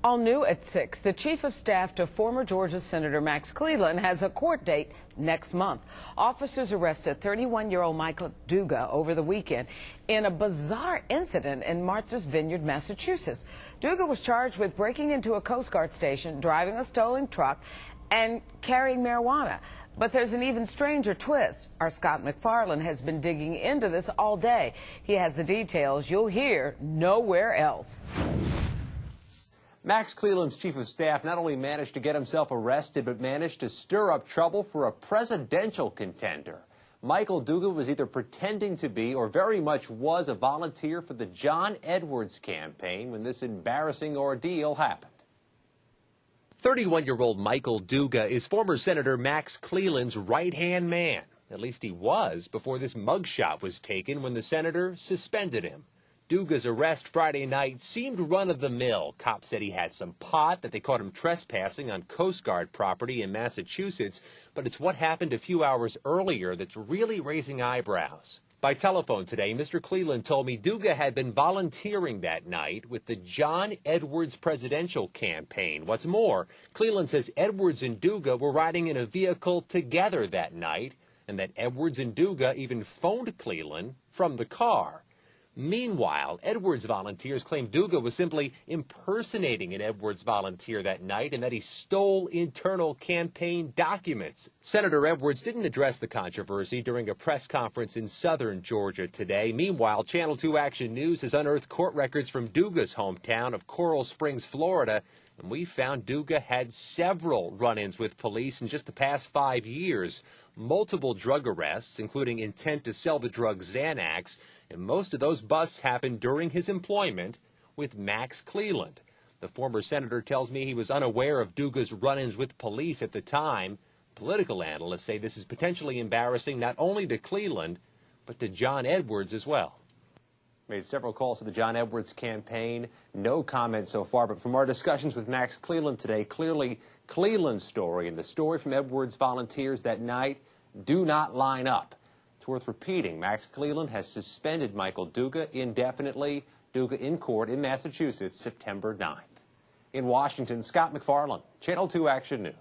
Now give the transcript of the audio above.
All new at 6, the chief of staff to former Georgia Senator Max Cleland has a court date next month. Officers arrested 31-year-old Michael Duga over the weekend in a bizarre incident in Martha's Vineyard, Massachusetts. Duga was charged with breaking into a Coast Guard station, driving a stolen truck, and carrying marijuana. But there's an even stranger twist. Our Scott McFarland has been digging into this all day. He has the details you'll hear nowhere else. Max Cleland's chief of staff not only managed to get himself arrested, but managed to stir up trouble for a presidential contender. Michael Duga was either pretending to be or very much was a volunteer for the John Edwards campaign when this embarrassing ordeal happened. 31-year-old Michael Duga is former Senator Max Cleland's right-hand man. At least he was before this mugshot was taken when the senator suspended him. Duga's arrest Friday night seemed run-of-the-mill. Cops said he had some pot, that they caught him trespassing on Coast Guard property in Massachusetts, but it's what happened a few hours earlier that's really raising eyebrows. By telephone today, Mr. Cleland told me Duga had been volunteering that night with the John Edwards presidential campaign. What's more, Cleland says Edwards and Duga were riding in a vehicle together that night, and that Edwards and Duga even phoned Cleland from the car. Meanwhile, Edwards volunteers claim Duga was simply impersonating an Edwards volunteer that night and that he stole internal campaign documents. Senator Edwards didn't address the controversy during a press conference in southern Georgia today. Meanwhile, Channel 2 Action News has unearthed court records from Duga's hometown of Coral Springs, Florida, and we found Duga had several run-ins with police in just the past 5 years. Multiple drug arrests, including intent to sell the drug Xanax, and most of those busts happened during his employment with Max Cleland. The former senator tells me he was unaware of Duga's run-ins with police at the time. Political analysts say this is potentially embarrassing not only to Cleland, but to John Edwards as well. Made several calls to the John Edwards campaign. No comment so far, but from our discussions with Max Cleland today, clearly Cleland's story and the story from Edwards volunteers that night do not line up. It's worth repeating. Max Cleland has suspended Michael Duga indefinitely. Duga in court in Massachusetts September 9th. In Washington, Scott McFarland, Channel 2 Action News.